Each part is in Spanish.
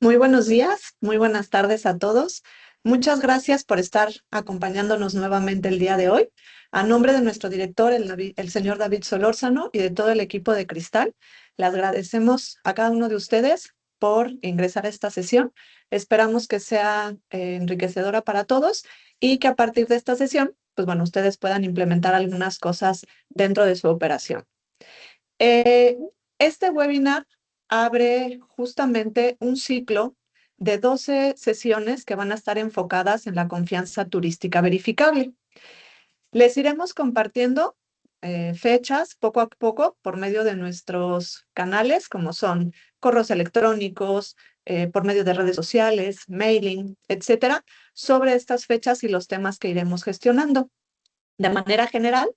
Muy buenos días, muy buenas tardes a todos. Muchas gracias por estar acompañándonos nuevamente el día de hoy. A nombre de nuestro director, el señor David Solórzano, y de todo el equipo de Cristal, le agradecemos a cada uno de ustedes por ingresar a esta sesión. Esperamos que sea enriquecedora para todos y que a partir de esta sesión, pues bueno, ustedes puedan implementar algunas cosas dentro de su operación. Eh, este webinar abre justamente un ciclo de 12 sesiones que van a estar enfocadas en la confianza turística verificable. Les iremos compartiendo fechas poco a poco por medio de nuestros canales, como son correos electrónicos, por medio de redes sociales, mailing, etcétera, sobre estas fechas y los temas que iremos gestionando. De manera general,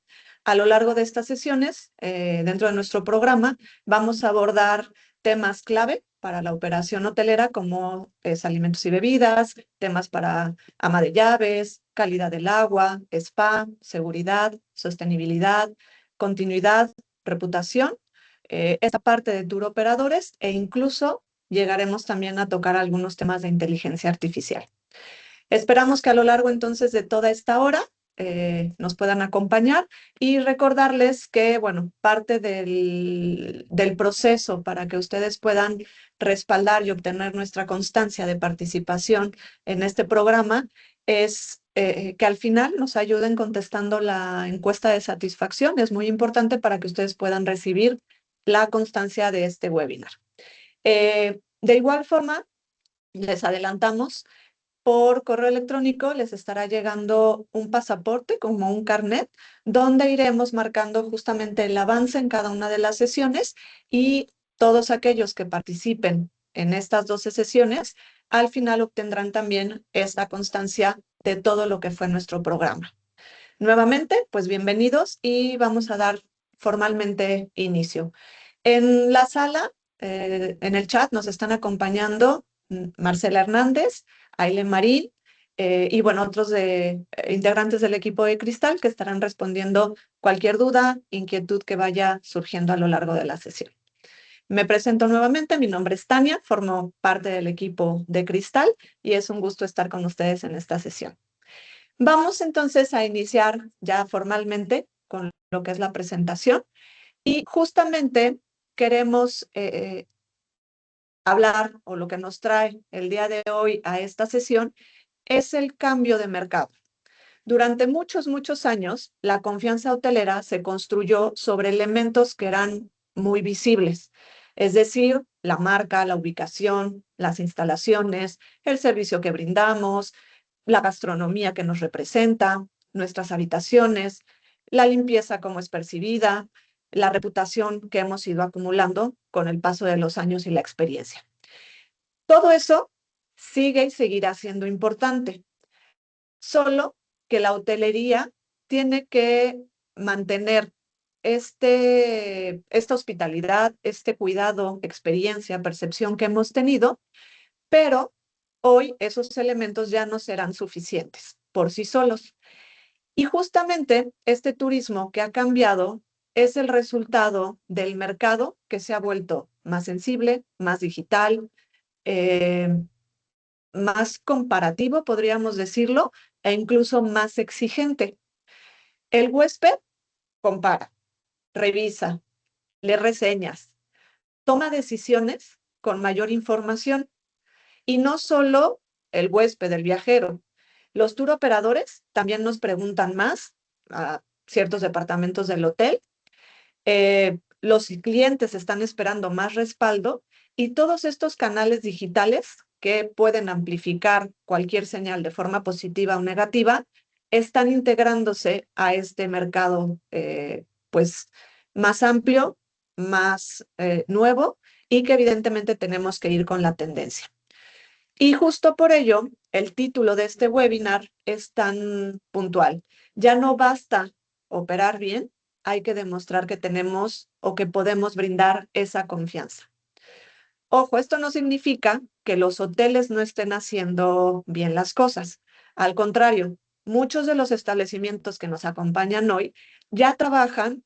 a lo largo de estas sesiones, dentro de nuestro programa, vamos a abordar temas clave para la operación hotelera, como es alimentos y bebidas, temas para ama de llaves, calidad del agua, spa, seguridad, sostenibilidad, continuidad, reputación, esta parte de tour operadores e incluso llegaremos también a tocar algunos temas de inteligencia artificial. Esperamos que a lo largo entonces de toda esta hora nos puedan acompañar y recordarles que, bueno, parte del proceso para que ustedes puedan respaldar y obtener nuestra constancia de participación en este programa es que al final nos ayuden contestando la encuesta de satisfacción. Es muy importante para que ustedes puedan recibir la constancia de este webinar. De igual forma, les adelantamos por correo electrónico les estará llegando un pasaporte como un carnet, donde iremos marcando justamente el avance en cada una de las sesiones y todos aquellos que participen en estas 12 sesiones, al final obtendrán también esta constancia de todo lo que fue nuestro programa. Nuevamente, pues bienvenidos y vamos a dar formalmente inicio. En la sala, en el chat, nos están acompañando Marcela Hernández, Aileen Marín y bueno, otros integrantes del equipo de Cristal que estarán respondiendo cualquier duda, inquietud que vaya surgiendo a lo largo de la sesión. Me presento nuevamente, mi nombre es Tania, formo parte del equipo de Cristal y es un gusto estar con ustedes en esta sesión. Vamos entonces a iniciar ya formalmente con lo que es la presentación y justamente queremos hablar o lo que nos trae el día de hoy a esta sesión es el cambio de mercado. Durante muchos años, la confianza hotelera se construyó sobre elementos que eran muy visibles, es decir, la marca, la ubicación, las instalaciones, el servicio que brindamos, la gastronomía que nos representa, nuestras habitaciones, la limpieza como es percibida, la reputación que hemos ido acumulando con el paso de los años y la experiencia. Todo eso sigue y seguirá siendo importante, solo que la hotelería tiene que mantener esta hospitalidad, este cuidado, experiencia, percepción que hemos tenido, pero hoy esos elementos ya no serán suficientes por sí solos. Y justamente este turismo que ha cambiado es el resultado del mercado que se ha vuelto más sensible, más digital, eh, más comparativo, podríamos decirlo, e incluso más exigente. El huésped compara, revisa, lee reseñas, toma decisiones con mayor información y no solo el huésped, el viajero. Los tour operadores también nos preguntan más a ciertos departamentos del hotel. Los clientes están esperando más respaldo y todos estos canales digitales que pueden amplificar cualquier señal de forma positiva o negativa están integrándose a este mercado pues más amplio, más nuevo y que evidentemente tenemos que ir con la tendencia. Y justo por ello, el título de este webinar es tan puntual. Ya no basta operar bien, hay que demostrar que tenemos o que podemos brindar esa confianza. Ojo, esto no significa que los hoteles no estén haciendo bien las cosas. Al contrario, muchos de los establecimientos que nos acompañan hoy ya trabajan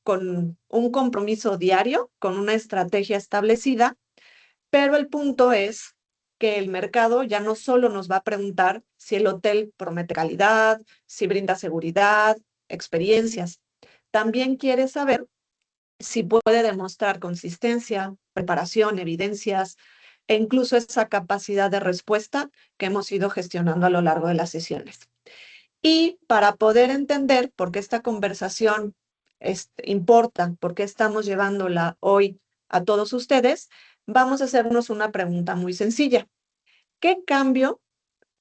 con un compromiso diario, con una estrategia establecida, pero el punto es que el mercado ya no solo nos va a preguntar si el hotel promete calidad, si brinda seguridad, experiencias. También quiere saber si puede demostrar consistencia, preparación, evidencias e incluso esa capacidad de respuesta que hemos ido gestionando a lo largo de las sesiones. Y para poder entender por qué esta conversación importa, por qué estamos llevándola hoy a todos ustedes, vamos a hacernos una pregunta muy sencilla. ¿Qué cambio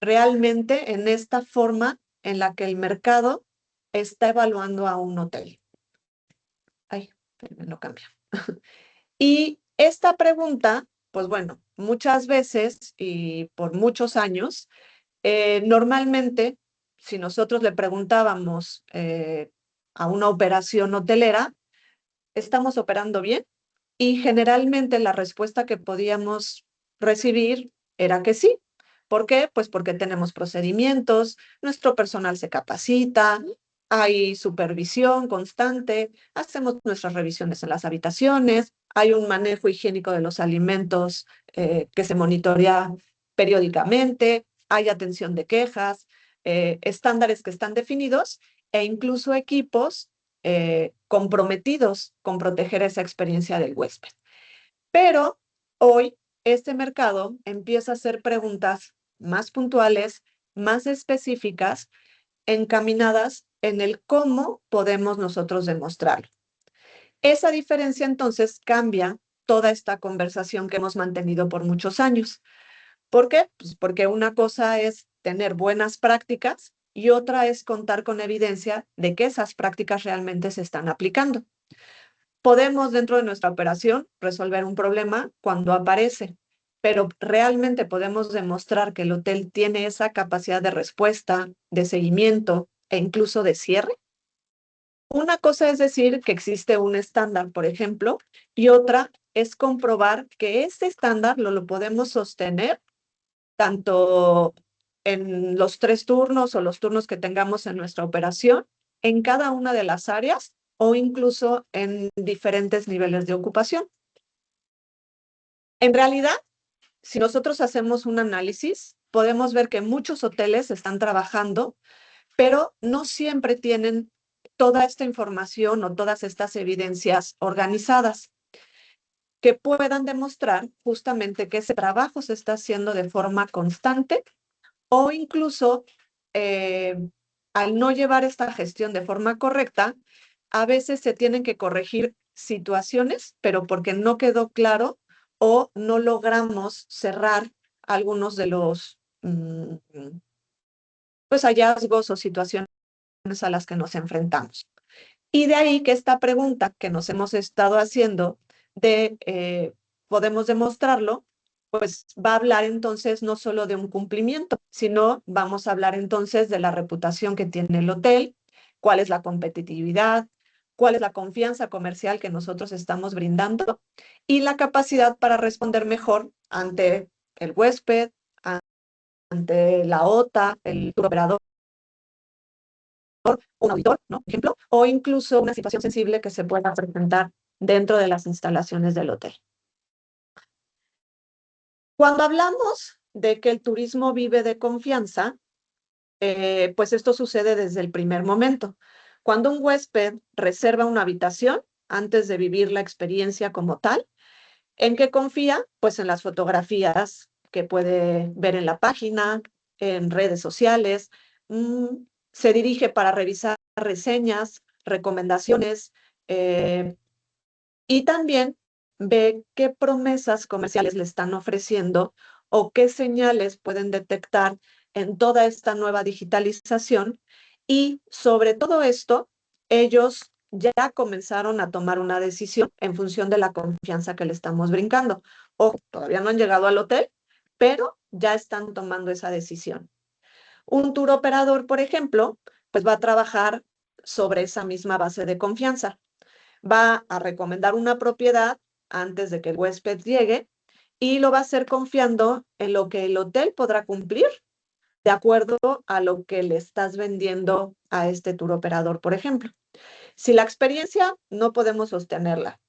realmente en esta forma en la que el mercado está evaluando a un hotel? Ay, me lo cambia. Y esta pregunta, pues bueno, muchas veces y por muchos años, normalmente, si nosotros le preguntábamos a una operación hotelera, ¿estamos operando bien? Y generalmente la respuesta que podíamos recibir era que sí. ¿Por qué? Pues porque tenemos procedimientos, nuestro personal se capacita, hay supervisión constante, hacemos nuestras revisiones en las habitaciones, hay un manejo higiénico de los alimentos que se monitorea periódicamente, hay atención de quejas, estándares que están definidos e incluso equipos comprometidos con proteger esa experiencia del huésped. Pero hoy este mercado empieza a hacer preguntas más puntuales, más específicas, encaminadas en el cómo podemos nosotros demostrarlo. Esa diferencia entonces cambia toda esta conversación que hemos mantenido por muchos años. ¿Por qué? Pues porque una cosa es tener buenas prácticas y otra es contar con evidencia de que esas prácticas realmente se están aplicando. Podemos dentro de nuestra operación resolver un problema cuando aparece, pero realmente podemos demostrar que el hotel tiene esa capacidad de respuesta, de seguimiento e incluso de cierre. Una cosa es decir que existe un estándar, por ejemplo, y otra es comprobar que ese estándar lo podemos sostener tanto en los 3 turnos o los turnos que tengamos en nuestra operación, en cada una de las áreas o incluso en diferentes niveles de ocupación. En realidad, si nosotros hacemos un análisis, podemos ver que muchos hoteles están trabajando, pero no siempre tienen toda esta información o todas estas evidencias organizadas que puedan demostrar justamente que ese trabajo se está haciendo de forma constante o incluso al no llevar esta gestión de forma correcta, a veces se tienen que corregir situaciones, pero porque no quedó claro o no logramos cerrar algunos de los pues hallazgos o situaciones a las que nos enfrentamos. Y de ahí que esta pregunta que nos hemos estado haciendo de ¿podemos demostrarlo? Pues va a hablar entonces no solo de un cumplimiento, sino vamos a hablar entonces de la reputación que tiene el hotel, cuál es la competitividad, cuál es la confianza comercial que nosotros estamos brindando y la capacidad para responder mejor ante el huésped, ante la OTA, el tour operador, un auditor, ¿no? Por ejemplo, o incluso una situación sensible que se pueda presentar dentro de las instalaciones del hotel. Cuando hablamos de que el turismo vive de confianza, pues esto sucede desde el primer momento. Cuando un huésped reserva una habitación antes de vivir la experiencia como tal, ¿en qué confía? Pues en las fotografías que puede ver en la página, en redes sociales. Se dirige para revisar reseñas, recomendaciones y también ve qué promesas comerciales le están ofreciendo o qué señales pueden detectar en toda esta nueva digitalización. Y sobre todo esto, ellos ya comenzaron a tomar una decisión en función de la confianza que le estamos brincando. O todavía no han llegado al hotel, pero ya están tomando esa decisión. Un tour operador, por ejemplo, pues va a trabajar sobre esa misma base de confianza. Va a recomendar una propiedad antes de que el huésped llegue y lo va a hacer confiando en lo que el hotel podrá cumplir de acuerdo a lo que le estás vendiendo a este tour operador, por ejemplo. Si la experiencia no podemos sostenerla,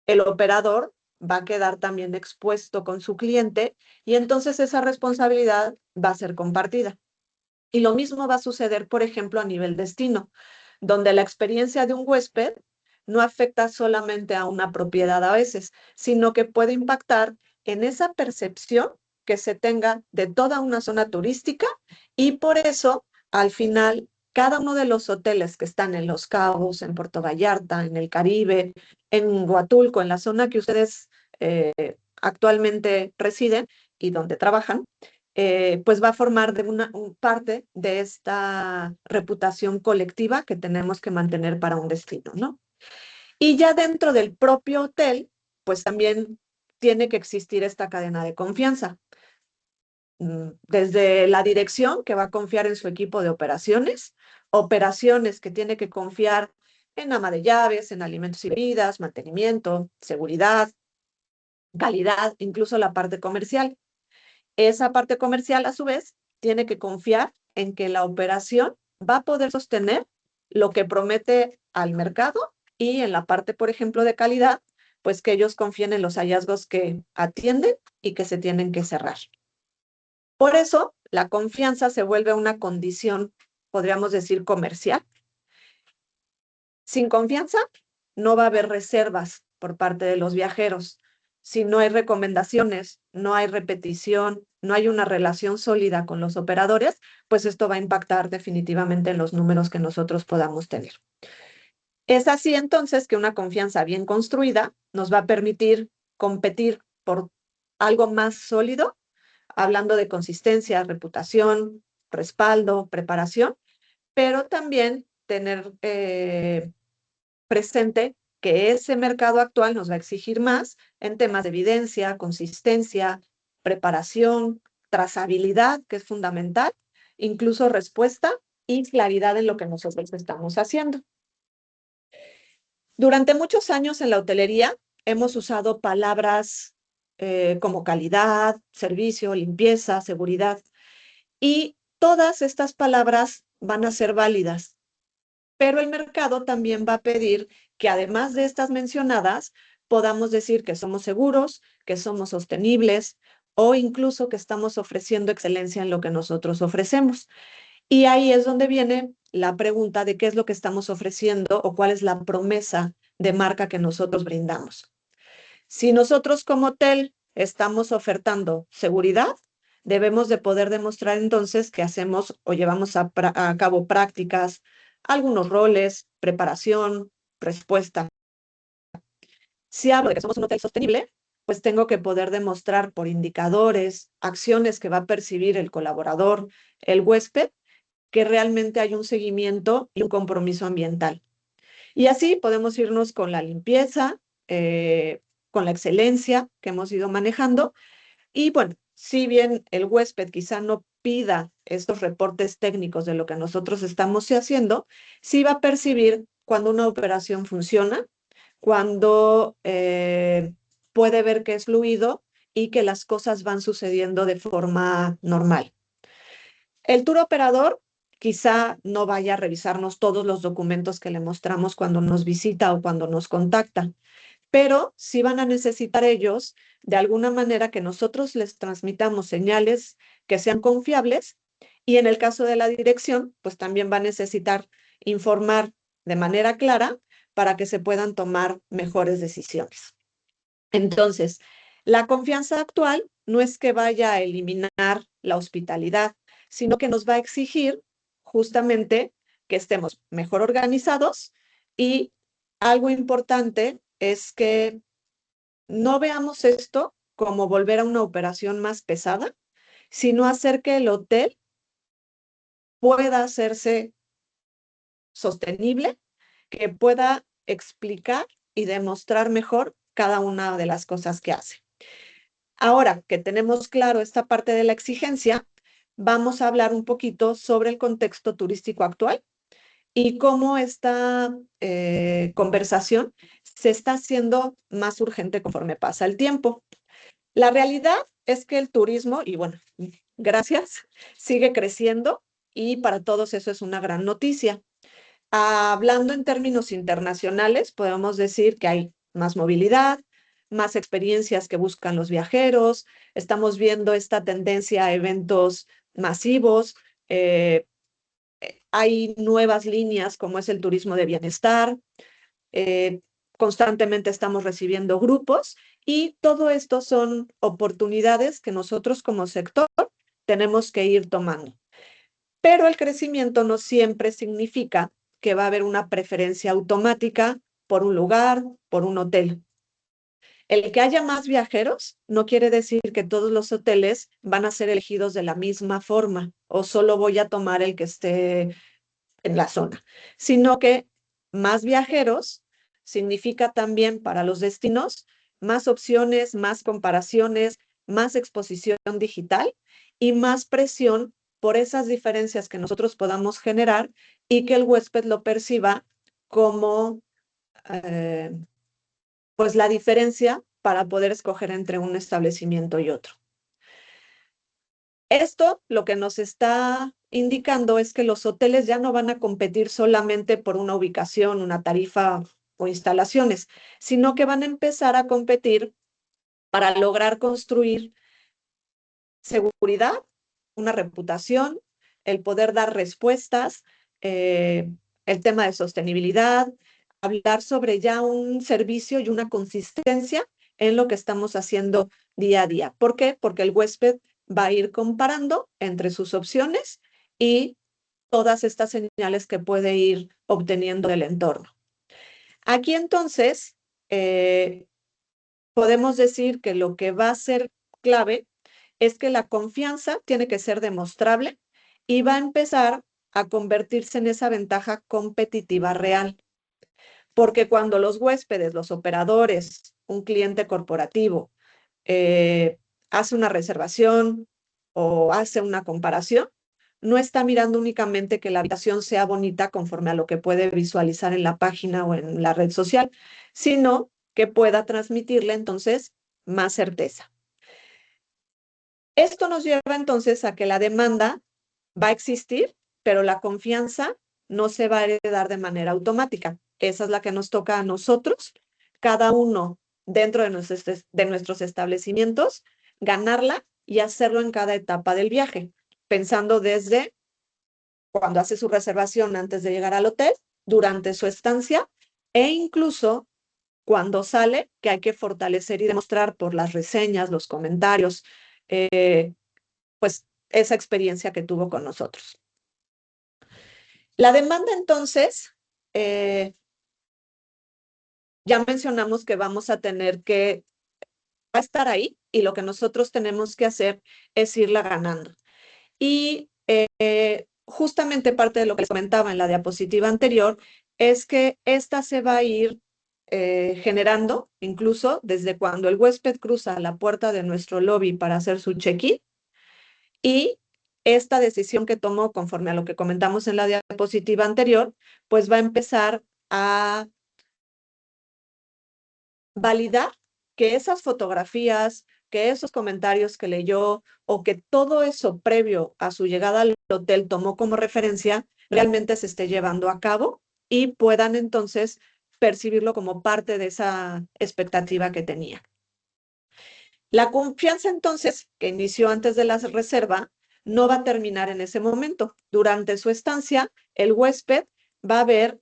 el operador va a quedar también expuesto con su cliente y entonces esa responsabilidad va a ser compartida. Y lo mismo va a suceder, por ejemplo, a nivel destino, donde la experiencia de un huésped no afecta solamente a una propiedad a veces, sino que puede impactar en esa percepción que se tenga de toda una zona turística y por eso, al final, cada uno de los hoteles que están en Los Cabos, en Puerto Vallarta, en el Caribe, en Huatulco, en la zona que ustedes actualmente residen y donde trabajan, pues va a formar de parte de esta reputación colectiva que tenemos que mantener para un destino, ¿no? Y ya dentro del propio hotel, pues también tiene que existir esta cadena de confianza. Desde la dirección, que va a confiar en su equipo de operaciones, operaciones que tiene que confiar en ama de llaves, en alimentos y bebidas, mantenimiento, seguridad, calidad, incluso la parte comercial. Esa parte comercial, a su vez, tiene que confiar en que la operación va a poder sostener lo que promete al mercado y en la parte, por ejemplo, de calidad, pues que ellos confíen en los hallazgos que atienden y que se tienen que cerrar. Por eso, la confianza se vuelve una condición, podríamos decir, comercial. Sin confianza, no va a haber reservas por parte de los viajeros. Si no hay recomendaciones, no hay repetición, no hay una relación sólida con los operadores, pues esto va a impactar definitivamente en los números que nosotros podamos tener. Es así entonces que una confianza bien construida nos va a permitir competir por algo más sólido, hablando de consistencia, reputación, respaldo, preparación, pero también tener presente que ese mercado actual nos va a exigir más en temas de evidencia, consistencia, preparación, trazabilidad, que es fundamental, incluso respuesta y claridad en lo que nosotros estamos haciendo. Durante muchos años en la hotelería hemos usado palabras como calidad, servicio, limpieza, seguridad, y todas estas palabras van a ser válidas, pero el mercado también va a pedir que además de estas mencionadas, podamos decir que somos seguros, que somos sostenibles o incluso que estamos ofreciendo excelencia en lo que nosotros ofrecemos. Y ahí es donde viene la pregunta de qué es lo que estamos ofreciendo o cuál es la promesa de marca que nosotros brindamos. Si nosotros como hotel estamos ofertando seguridad, debemos de poder demostrar entonces que hacemos o llevamos a cabo prácticas, algunos roles, preparación, respuesta. Si hablo de que somos un hotel sostenible, pues tengo que poder demostrar por indicadores, acciones que va a percibir el colaborador, el huésped, que realmente hay un seguimiento y un compromiso ambiental. Y así podemos irnos con la limpieza, con la excelencia que hemos ido manejando. Y bueno, si bien el huésped quizá no pida estos reportes técnicos de lo que nosotros estamos haciendo, sí va a percibir cuando una operación funciona, cuando puede ver que es fluido y que las cosas van sucediendo de forma normal. El tour operador quizá no vaya a revisarnos todos los documentos que le mostramos cuando nos visita o cuando nos contacta, pero sí van a necesitar ellos de alguna manera que nosotros les transmitamos señales que sean confiables y en el caso de la dirección, pues también va a necesitar informar de manera clara para que se puedan tomar mejores decisiones. Entonces, la confianza actual no es que vaya a eliminar la hospitalidad, sino que nos va a exigir justamente que estemos mejor organizados y algo importante es que no veamos esto como volver a una operación más pesada, sino hacer que el hotel pueda hacerse sostenible, que pueda explicar y demostrar mejor cada una de las cosas que hace. Ahora que tenemos claro esta parte de la exigencia, vamos a hablar un poquito sobre el contexto turístico actual y cómo esta conversación se está haciendo más urgente conforme pasa el tiempo. La realidad es que el turismo, y bueno, gracias, sigue creciendo y para todos eso es una gran noticia. Hablando en términos internacionales, podemos decir que hay más movilidad, más experiencias que buscan los viajeros. Estamos viendo esta tendencia a eventos masivos. eh, Hay nuevas líneas como es el turismo de bienestar. eh, Constantemente estamos recibiendo grupos y todo esto son oportunidades que nosotros como sector tenemos que ir tomando. Pero el crecimiento no siempre significa que va a haber una preferencia automática por un lugar, por un hotel. El que haya más viajeros no quiere decir que todos los hoteles van a ser elegidos de la misma forma o solo voy a tomar el que esté en la zona, sino que más viajeros significa también para los destinos más opciones, más comparaciones, más exposición digital y más presión por esas diferencias que nosotros podamos generar y que el huésped lo perciba como eh, pues la diferencia para poder escoger entre un establecimiento y otro. Esto lo que nos está indicando es que los hoteles ya no van a competir solamente por una ubicación, una tarifa o instalaciones, sino que van a empezar a competir para lograr construir seguridad, una reputación, el poder dar respuestas, eh, el tema de sostenibilidad, hablar sobre ya un servicio y una consistencia en lo que estamos haciendo día a día. ¿Por qué? Porque el huésped va a ir comparando entre sus opciones y todas estas señales que puede ir obteniendo del entorno. Aquí entonces podemos decir que lo que va a ser clave es que la confianza tiene que ser demostrable y va a empezar a convertirse en esa ventaja competitiva real. Porque cuando los huéspedes, los operadores, un cliente corporativo eh, hace una reservación o hace una comparación, no está mirando únicamente que la habitación sea bonita conforme a lo que puede visualizar en la página o en la red social, sino que pueda transmitirle entonces más certeza. Esto nos lleva entonces a que la demanda va a existir, pero la confianza no se va a heredar de manera automática. Esa es la que nos toca a nosotros, cada uno dentro de nuestros establecimientos, ganarla y hacerlo en cada etapa del viaje, pensando desde cuando hace su reservación antes de llegar al hotel, durante su estancia e incluso cuando sale, que hay que fortalecer y demostrar por las reseñas, los comentarios, pues esa experiencia que tuvo con nosotros. La demanda entonces, ya mencionamos que vamos a tener que va a estar ahí y lo que nosotros tenemos que hacer es irla ganando. Y justamente parte de lo que les comentaba en la diapositiva anterior es que esta se va a ir generando incluso desde cuando el huésped cruza la puerta de nuestro lobby para hacer su check-in y esta decisión que tomó conforme a lo que comentamos en la diapositiva anterior, pues va a empezar a validar que esas fotografías, que esos comentarios que leyó o que todo eso previo a su llegada al hotel tomó como referencia, realmente se esté llevando a cabo y puedan entonces percibirlo como parte de esa expectativa que tenía. La confianza entonces, que inició antes de la reserva, no va a terminar en ese momento. Durante su estancia, el huésped va a ver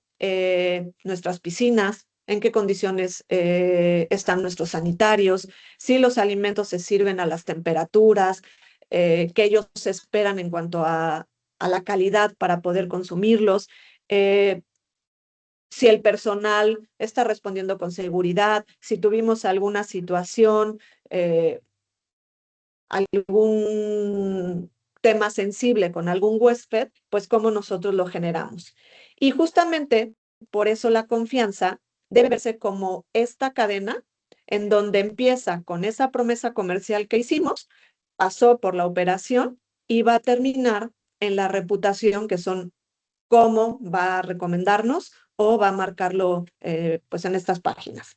nuestras piscinas, en qué condiciones están nuestros sanitarios, si los alimentos se sirven a las temperaturas que ellos esperan en cuanto a la calidad para poder consumirlos. Si el personal está respondiendo con seguridad, si tuvimos alguna situación, algún tema sensible con algún huésped, pues cómo nosotros lo generamos. Y justamente por eso la confianza debe verse como esta cadena en donde empieza con esa promesa comercial que hicimos, pasó por la operación y va a terminar en la reputación, que son cómo va a recomendarnos o va a marcarlo pues en estas páginas.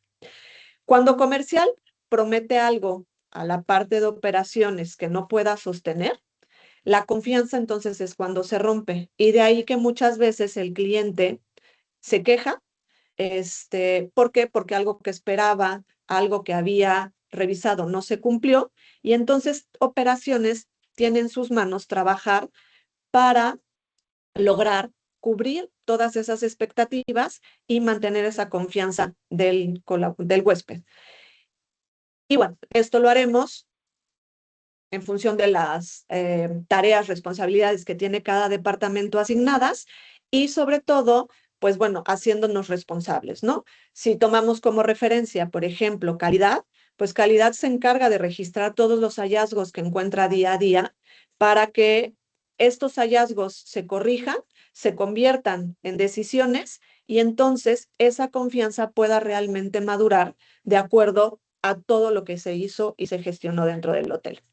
Cuando comercial promete algo a la parte de operaciones que no pueda sostener, la confianza entonces es cuando se rompe. Y de ahí que muchas veces el cliente se queja. ¿Por qué? Porque algo que esperaba, algo que había revisado no se cumplió, y entonces operaciones tiene en sus manos trabajar para lograr cubrir todas esas expectativas y mantener esa confianza del huésped. Y bueno, esto lo haremos en función de las tareas, responsabilidades que tiene cada departamento asignadas y sobre todo, pues bueno, haciéndonos responsables, ¿no? Si tomamos como referencia, por ejemplo, calidad, pues calidad se encarga de registrar todos los hallazgos que encuentra día a día para que estos hallazgos se corrijan, se conviertan en decisiones y entonces esa confianza pueda realmente madurar de acuerdo a todo lo que se hizo y se gestionó dentro del hotel.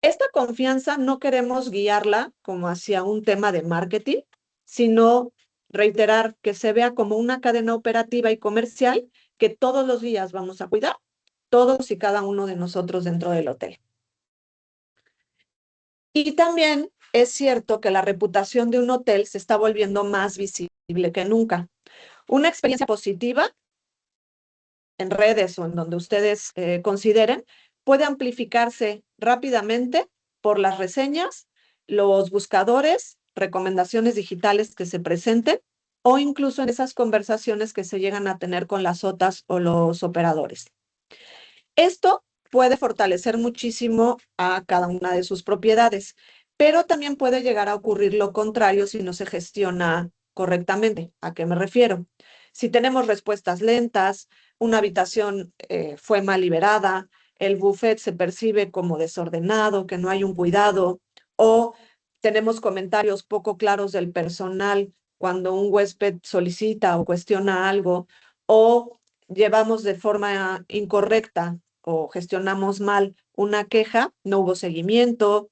Esta confianza no queremos guiarla como hacia un tema de marketing, sino reiterar que se vea como una cadena operativa y comercial que todos los días vamos a cuidar, todos y cada uno de nosotros dentro del hotel. Y también es cierto que la reputación de un hotel se está volviendo más visible que nunca. Una experiencia positiva en redes o en donde ustedes consideren, puede amplificarse rápidamente por las reseñas, los buscadores, recomendaciones digitales que se presenten o incluso en esas conversaciones que se llegan a tener con las OTAs o los operadores. Esto puede fortalecer muchísimo a cada una de sus propiedades, pero también puede llegar a ocurrir lo contrario si no se gestiona correctamente. ¿A qué me refiero? Si tenemos respuestas lentas, una habitación fue mal liberada, el buffet se percibe como desordenado, que no hay un cuidado, o tenemos comentarios poco claros del personal cuando un huésped solicita o cuestiona algo, o llevamos de forma incorrecta o gestionamos mal una queja, no hubo seguimiento,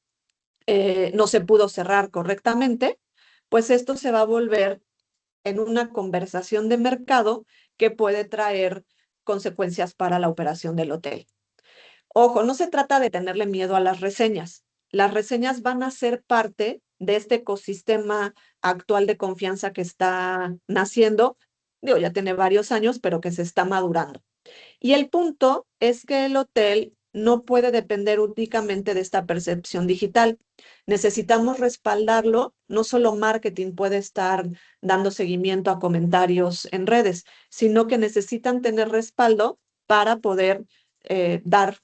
no se pudo cerrar correctamente, pues esto se va a volver en una conversación de mercado que puede traer consecuencias para la operación del hotel. Ojo, no se trata de tenerle miedo a las reseñas. Las reseñas van a ser parte de este ecosistema actual de confianza que está naciendo. Digo, ya tiene varios años, pero que se está madurando. Y el punto es que el hotel no puede depender únicamente de esta percepción digital. Necesitamos respaldarlo, no solo marketing puede estar dando seguimiento a comentarios en redes, sino que necesitan tener respaldo para poder dar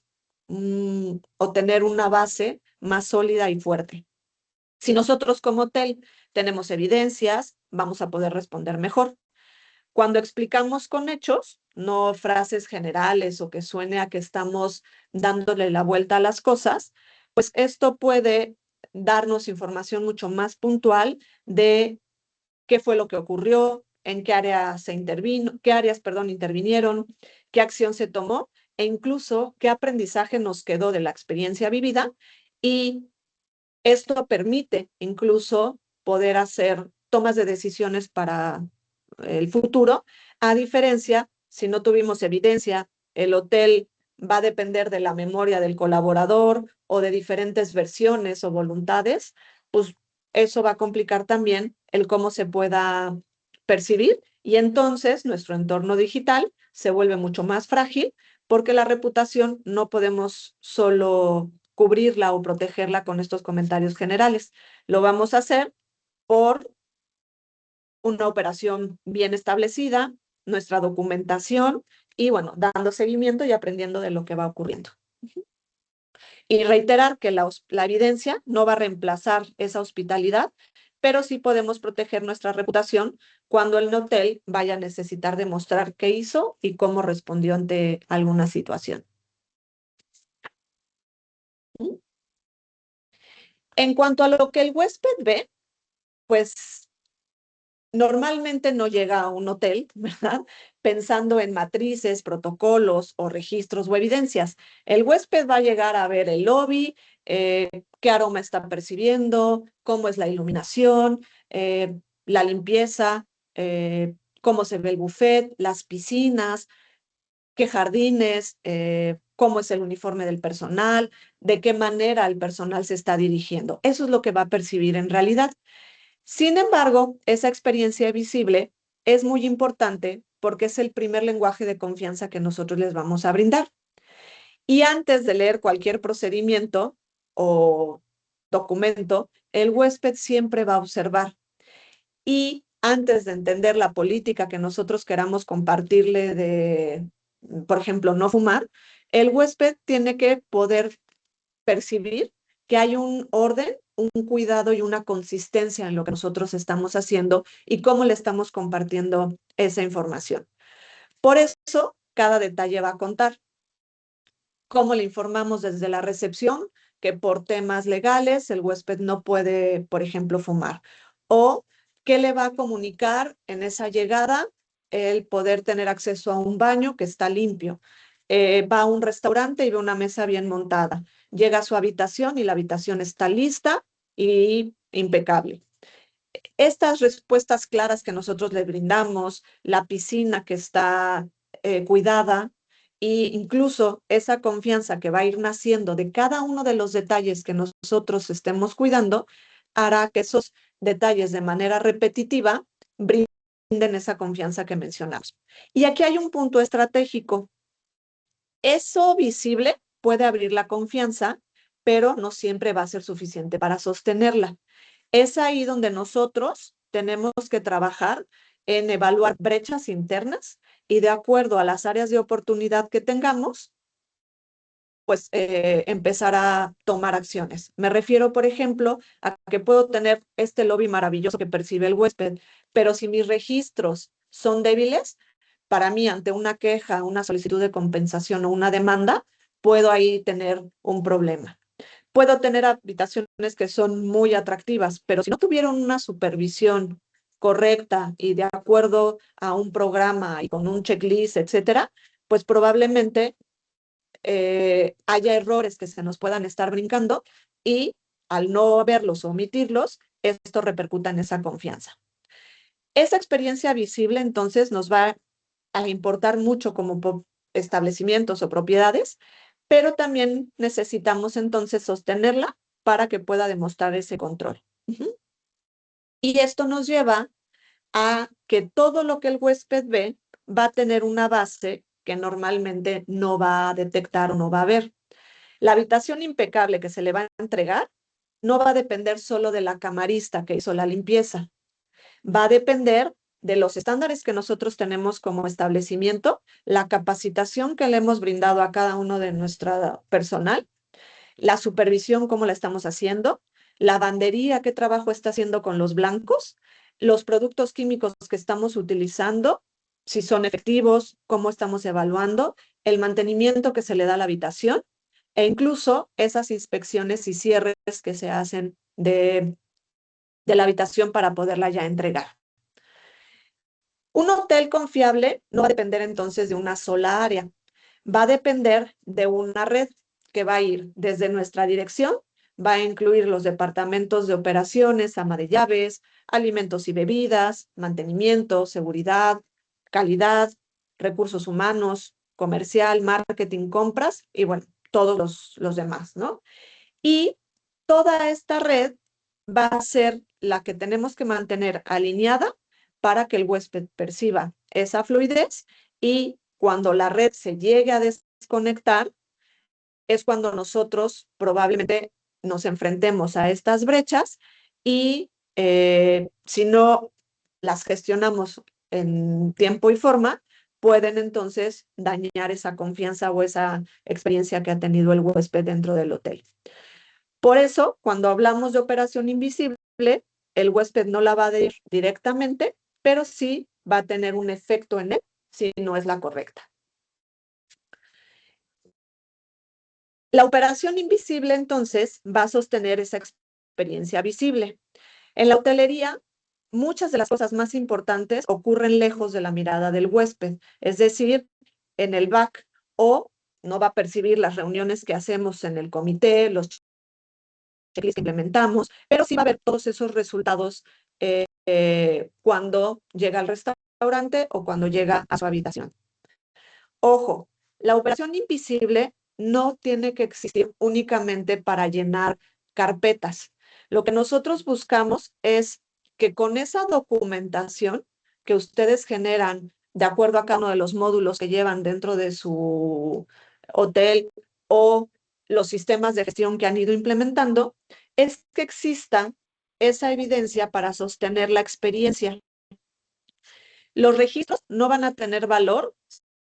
o tener una base más sólida y fuerte. Si nosotros como hotel tenemos evidencias, vamos a poder responder mejor. Cuando explicamos con hechos, no frases generales o que suene a que estamos dándole la vuelta a las cosas, pues esto puede darnos información mucho más puntual de qué fue lo que ocurrió, en qué áreas se intervino, qué áreas, perdón, intervinieron, qué acción se tomó e incluso qué aprendizaje nos quedó de la experiencia vivida, y esto permite incluso poder hacer tomas de decisiones para el futuro, a diferencia, si no tuvimos evidencia, el hotel va a depender de la memoria del colaborador o de diferentes versiones o voluntades, pues eso va a complicar también el cómo se pueda percibir y entonces nuestro entorno digital se vuelve mucho más frágil porque la reputación no podemos solo cubrirla o protegerla con estos comentarios generales. Lo vamos a hacer por una operación bien establecida, nuestra documentación y bueno, dando seguimiento y aprendiendo de lo que va ocurriendo. Y reiterar que la evidencia no va a reemplazar esa hospitalidad, pero sí podemos proteger nuestra reputación cuando el hotel vaya a necesitar demostrar qué hizo y cómo respondió ante alguna situación. En cuanto a lo que el huésped ve, pues normalmente no llega a un hotel, ¿verdad? Pensando en matrices, protocolos o registros o evidencias. El huésped va a llegar a ver el lobby, qué aroma está percibiendo, cómo es la iluminación, la limpieza, cómo se ve el buffet, las piscinas, qué jardines, cómo es el uniforme del personal, de qué manera el personal se está dirigiendo. Eso es lo que va a percibir en realidad. Sin embargo, esa experiencia visible es muy importante porque es el primer lenguaje de confianza que nosotros les vamos a brindar. Y antes de leer cualquier procedimiento o documento, el huésped siempre va a observar. Y antes de entender la política que nosotros queramos compartirle de, por ejemplo, no fumar, el huésped tiene que poder percibir que hay un orden, un cuidado y una consistencia en lo que nosotros estamos haciendo y cómo le estamos compartiendo esa información. Por eso, cada detalle va a contar. Cómo le informamos desde la recepción que por temas legales el huésped no puede, por ejemplo, fumar. O qué le va a comunicar en esa llegada el poder tener acceso a un baño que está limpio. Va a un restaurante y ve una mesa bien montada. Llega a su habitación y la habitación está lista y impecable. Estas respuestas claras que nosotros le brindamos, la piscina que está cuidada e incluso esa confianza que va a ir naciendo de cada uno de los detalles que nosotros estemos cuidando, hará que esos detalles de manera repetitiva brinden esa confianza que mencionamos. Y aquí hay un punto estratégico. Eso visible puede abrir la confianza, pero no siempre va a ser suficiente para sostenerla. Es ahí donde nosotros tenemos que trabajar en evaluar brechas internas y de acuerdo a las áreas de oportunidad que tengamos, pues empezar a tomar acciones. Me refiero, por ejemplo, a que puedo tener este lobby maravilloso que percibe el huésped, pero si mis registros son débiles, para mí ante una queja, una solicitud de compensación o una demanda, puedo ahí tener un problema. Puedo tener habitaciones que son muy atractivas, pero si no tuvieron una supervisión correcta y de acuerdo a un programa y con un checklist, etcétera, pues probablemente haya errores que se nos puedan estar brincando y al no verlos o omitirlos, esto repercuta en esa confianza. Esa experiencia visible entonces nos va a importar mucho como establecimientos o propiedades, pero también necesitamos entonces sostenerla para que pueda demostrar ese control. Y esto nos lleva a que todo lo que el huésped ve va a tener una base que normalmente no va a detectar o no va a ver. La habitación impecable que se le va a entregar no va a depender solo de la camarista que hizo la limpieza, va a depender de los estándares que nosotros tenemos como establecimiento, la capacitación que le hemos brindado a cada uno de nuestro personal, la supervisión, cómo la estamos haciendo, la lavandería, qué trabajo está haciendo con los blancos, los productos químicos que estamos utilizando, si son efectivos, cómo estamos evaluando, el mantenimiento que se le da a la habitación e incluso esas inspecciones y cierres que se hacen de la habitación para poderla ya entregar. Un hotel confiable no va a depender entonces de una sola área, va a depender de una red que va a ir desde nuestra dirección, va a incluir los departamentos de operaciones, ama de llaves, alimentos y bebidas, mantenimiento, seguridad, calidad, recursos humanos, comercial, marketing, compras y bueno, todos los demás, ¿no? Y toda esta red va a ser la que tenemos que mantener alineada para que el huésped perciba esa fluidez y cuando la red se llegue a desconectar es cuando nosotros probablemente nos enfrentemos a estas brechas y si no las gestionamos en tiempo y forma, pueden entonces dañar esa confianza o esa experiencia que ha tenido el huésped dentro del hotel. Por eso, cuando hablamos de operación invisible, el huésped no la va a ver directamente, pero sí va a tener un efecto en él si no es la correcta. La operación invisible, entonces, va a sostener esa experiencia visible. En la hotelería, muchas de las cosas más importantes ocurren lejos de la mirada del huésped, es decir, en el back o no va a percibir las reuniones que hacemos en el comité, los checklists que implementamos, pero sí va a ver todos esos resultados cuando llega al restaurante o cuando llega a su habitación. Ojo, la operación invisible no tiene que existir únicamente para llenar carpetas. Lo que nosotros buscamos es que con esa documentación que ustedes generan de acuerdo a cada uno de los módulos que llevan dentro de su hotel o los sistemas de gestión que han ido implementando, es que exista esa evidencia para sostener la experiencia. Los registros no van a tener valor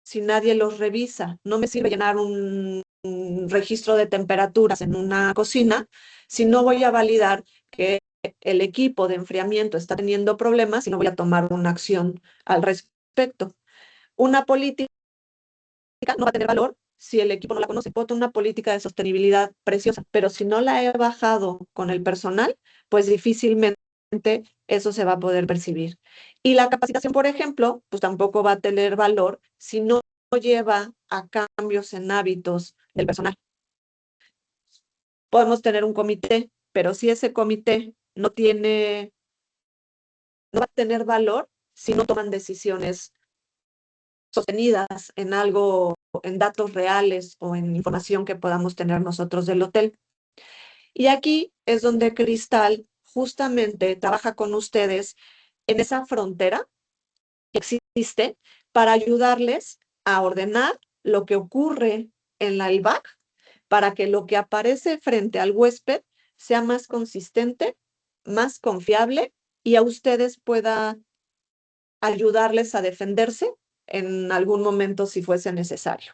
si nadie los revisa. No me sirve llenar un registro de temperaturas en una cocina si no voy a validar que el equipo de enfriamiento está teniendo problemas y no voy a tomar una acción al respecto. Una política no va a tener valor si el equipo no la conoce. Puedo tener una política de sostenibilidad preciosa, pero si no la he bajado con el personal, pues difícilmente eso se va a poder percibir. Y la capacitación, por ejemplo, pues tampoco va a tener valor si no lleva a cambios en hábitos del personal. Podemos tener un comité, pero si ese comité no va a tener valor si no toman decisiones sostenidas en algo, en datos reales o en información que podamos tener nosotros del hotel. Y aquí es donde Cristal justamente trabaja con ustedes en esa frontera que existe para ayudarles a ordenar lo que ocurre en la ILVAC para que lo que aparece frente al huésped sea más consistente, más confiable y a ustedes pueda ayudarles a defenderse en algún momento si fuese necesario.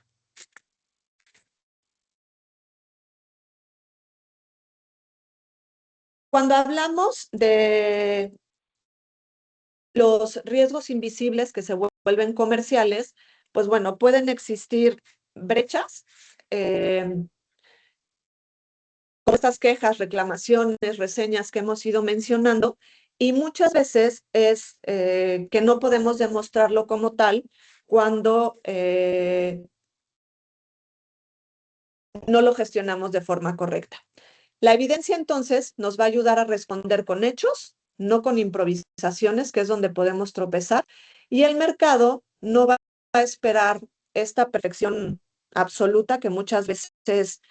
Cuando hablamos de los riesgos invisibles que se vuelven comerciales, pues bueno, pueden existir brechas, como estas quejas, reclamaciones, reseñas que hemos ido mencionando, y muchas veces es que no podemos demostrarlo como tal cuando no lo gestionamos de forma correcta. La evidencia entonces nos va a ayudar a responder con hechos, no con improvisaciones, que es donde podemos tropezar, y el mercado no va a esperar esta perfección absoluta que muchas veces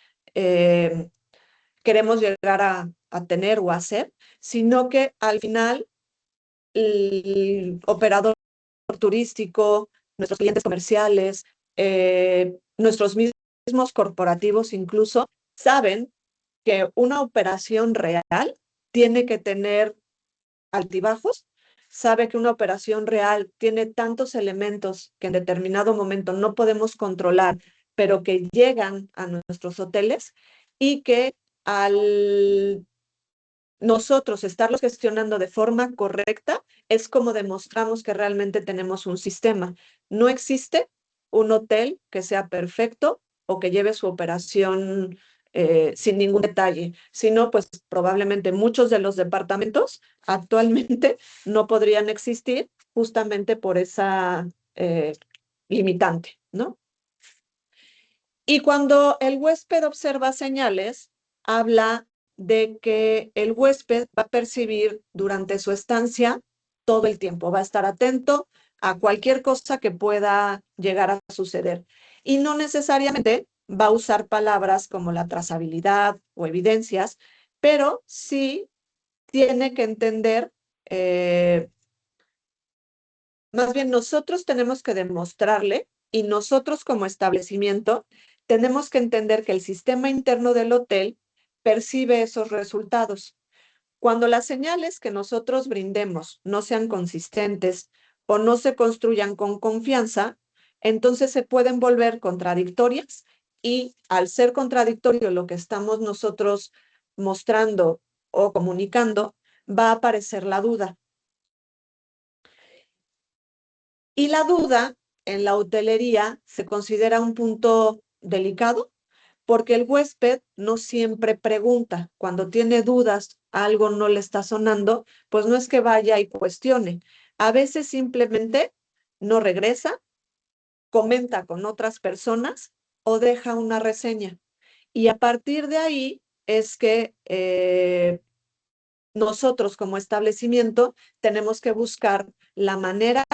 queremos llegar a tener o a hacer, sino que al final el operador turístico, nuestros clientes comerciales, nuestros mismos corporativos incluso, saben que una operación real tiene que tener altibajos, sabe que una operación real tiene tantos elementos que en determinado momento no podemos controlar, pero que llegan a nuestros hoteles y que al nosotros estarlos gestionando de forma correcta es como demostramos que realmente tenemos un sistema. No existe un hotel que sea perfecto o que lleve su operación sin ningún detalle, sino pues probablemente muchos de los departamentos actualmente no podrían existir justamente por esa limitante, ¿no? Y cuando el huésped observa señales, habla de que el huésped va a percibir durante su estancia todo el tiempo, va a estar atento a cualquier cosa que pueda llegar a suceder. Y no necesariamente va a usar palabras como la trazabilidad o evidencias, pero sí tiene que entender, más bien nosotros tenemos que demostrarle y nosotros como establecimiento tenemos que entender que el sistema interno del hotel percibe esos resultados. Cuando las señales que nosotros brindemos no sean consistentes o no se construyan con confianza, entonces se pueden volver contradictorias y al ser contradictorio lo que estamos nosotros mostrando o comunicando, va a aparecer la duda. Y la duda en la hotelería se considera un punto delicado porque el huésped no siempre pregunta. Cuando tiene dudas, algo no le está sonando, pues no es que vaya y cuestione. A veces simplemente no regresa, comenta con otras personas o deja una reseña. Y a partir de ahí es que nosotros como establecimiento tenemos que buscar la manera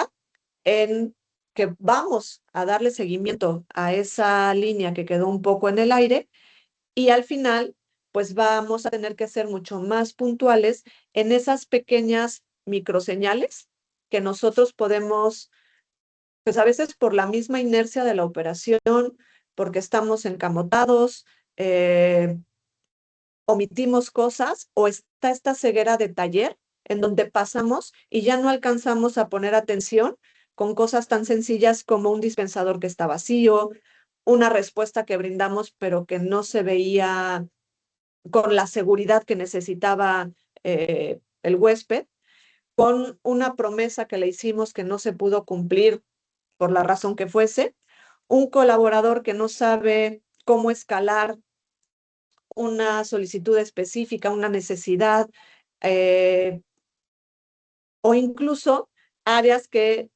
en que vamos a darle seguimiento a esa línea que quedó un poco en el aire y al final, pues vamos a tener que ser mucho más puntuales en esas pequeñas microseñales que nosotros podemos, pues a veces por la misma inercia de la operación, porque estamos encamotados, omitimos cosas o está esta ceguera de taller en donde pasamos y ya no alcanzamos a poner atención con cosas tan sencillas como un dispensador que está vacío, una respuesta que brindamos pero que no se veía con la seguridad que necesitaba el huésped, con una promesa que le hicimos que no se pudo cumplir por la razón que fuese, un colaborador que no sabe cómo escalar una solicitud específica, una necesidad, eh, o incluso áreas que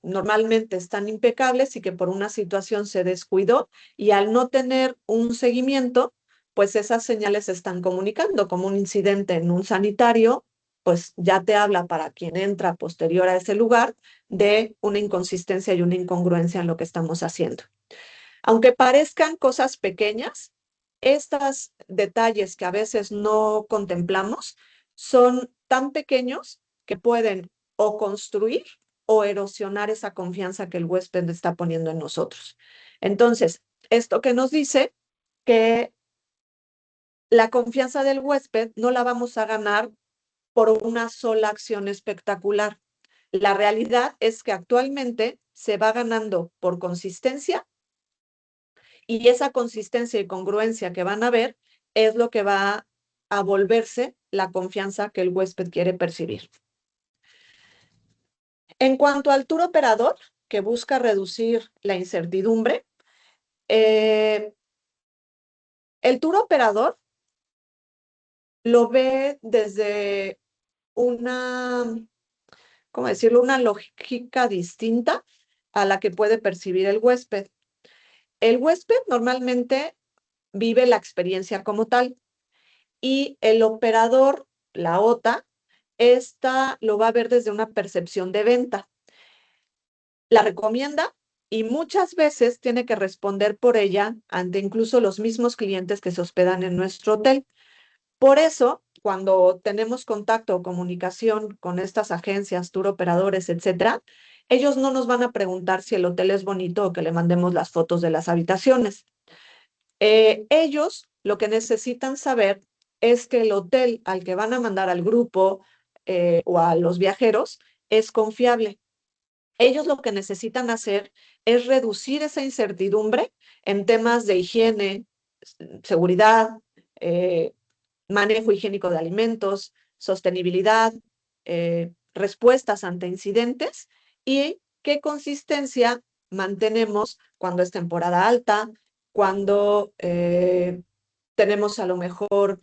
normalmente están impecables y que por una situación se descuidó y al no tener un seguimiento, pues esas señales se están comunicando como un incidente en un sanitario, pues ya te habla para quien entra posterior a ese lugar de una inconsistencia y una incongruencia en lo que estamos haciendo. Aunque parezcan cosas pequeñas, estos detalles que a veces no contemplamos son tan pequeños que pueden o construir o erosionar esa confianza que el huésped está poniendo en nosotros. Entonces, esto que nos dice que la confianza del huésped no la vamos a ganar por una sola acción espectacular. La realidad es que actualmente se va ganando por consistencia y esa consistencia y congruencia que van a ver es lo que va a volverse la confianza que el huésped quiere percibir. En cuanto al tour operador, que busca reducir la incertidumbre, el tour operador lo ve desde una, ¿cómo decirlo?, una lógica distinta a la que puede percibir el huésped. El huésped normalmente vive la experiencia como tal y el operador, la OTA, esta lo va a ver desde una percepción de venta. La recomienda y muchas veces tiene que responder por ella ante incluso los mismos clientes que se hospedan en nuestro hotel. Por eso, cuando tenemos contacto o comunicación con estas agencias, tour operadores, etcétera, ellos no nos van a preguntar si el hotel es bonito o que le mandemos las fotos de las habitaciones. Ellos lo que necesitan saber es que el hotel al que van a mandar al grupo o a los viajeros es confiable. Ellos lo que necesitan hacer es reducir esa incertidumbre en temas de higiene, seguridad, eh, manejo higiénico de alimentos, sostenibilidad, respuestas ante incidentes y qué consistencia mantenemos cuando es temporada alta, cuando tenemos a lo mejor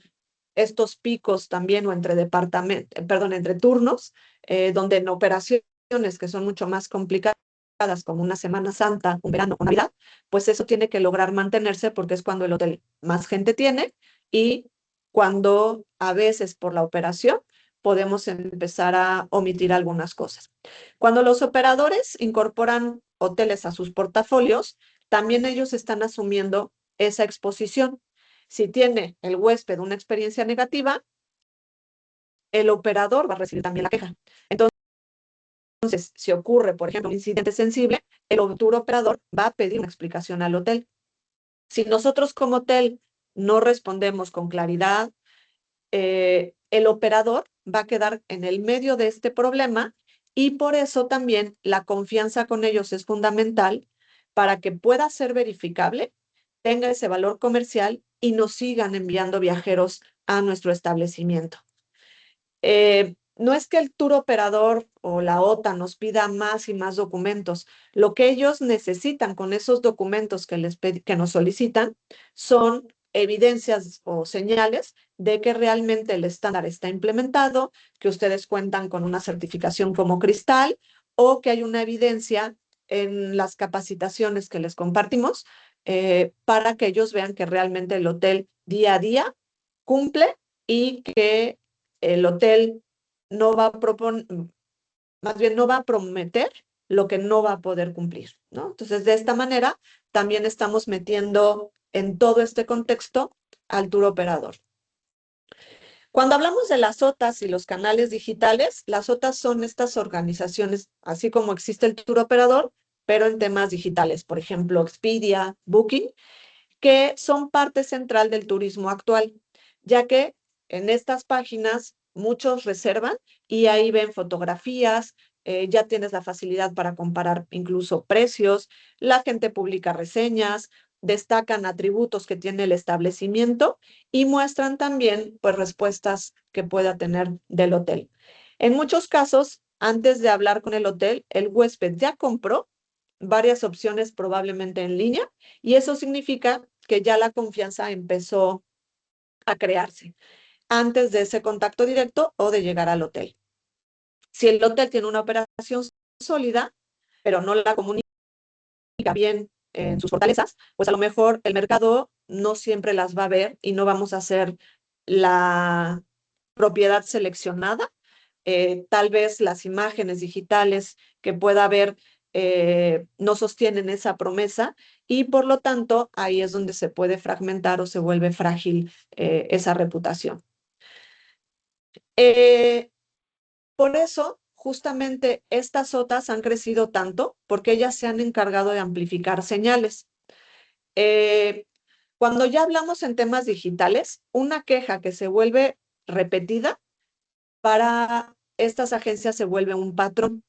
estos picos también o entre departamentos, perdón, entre turnos, donde en operaciones que son mucho más complicadas, como una Semana Santa, un verano o Navidad, pues eso tiene que lograr mantenerse porque es cuando el hotel más gente tiene y cuando a veces por la operación podemos empezar a omitir algunas cosas. Cuando los operadores incorporan hoteles a sus portafolios, también ellos están asumiendo esa exposición. Si tiene el huésped una experiencia negativa, el operador va a recibir también la queja. Entonces, si ocurre, por ejemplo, un incidente sensible, el tour operador va a pedir una explicación al hotel. Si nosotros como hotel no respondemos con claridad, el operador va a quedar en el medio de este problema y por eso también la confianza con ellos es fundamental para que pueda ser verificable, tenga ese valor comercial y nos sigan enviando viajeros a nuestro establecimiento. No es que el tour operador o la OTA nos pida más y más documentos. Lo que ellos necesitan con esos documentos que nos solicitan son evidencias o señales de que realmente el estándar está implementado, que ustedes cuentan con una certificación como Cristal o que hay una evidencia en las capacitaciones que les compartimos para que ellos vean que realmente el hotel día a día cumple y que el hotel no va a proponer, más bien no va a prometer lo que no va a poder cumplir, ¿no? Entonces, de esta manera, también estamos metiendo en todo este contexto al tour operador. Cuando hablamos de las OTAs y los canales digitales, las OTAs son estas organizaciones, así como existe el tour operador, pero en temas digitales, por ejemplo, Expedia, Booking, que son parte central del turismo actual, ya que en estas páginas muchos reservan y ahí ven fotografías, ya tienes la facilidad para comparar incluso precios, la gente publica reseñas, destacan atributos que tiene el establecimiento y muestran también pues respuestas que pueda tener del hotel. En muchos casos, antes de hablar con el hotel, el huésped ya compró varias opciones probablemente en línea y eso significa que ya la confianza empezó a crearse antes de ese contacto directo o de llegar al hotel. Si el hotel tiene una operación sólida, pero no la comunica bien en sus fortalezas, pues a lo mejor el mercado no siempre las va a ver y no vamos a hacer la propiedad seleccionada. Tal vez las imágenes digitales que pueda haber no sostienen esa promesa y por lo tanto ahí es donde se puede fragmentar o se vuelve frágil esa reputación. Eh, por eso, justamente estas OTAs han crecido tanto porque ellas se han encargado de amplificar señales. Eh, Cuando ya hablamos en temas digitales, una queja que se vuelve repetida para estas agencias se vuelve un patrón.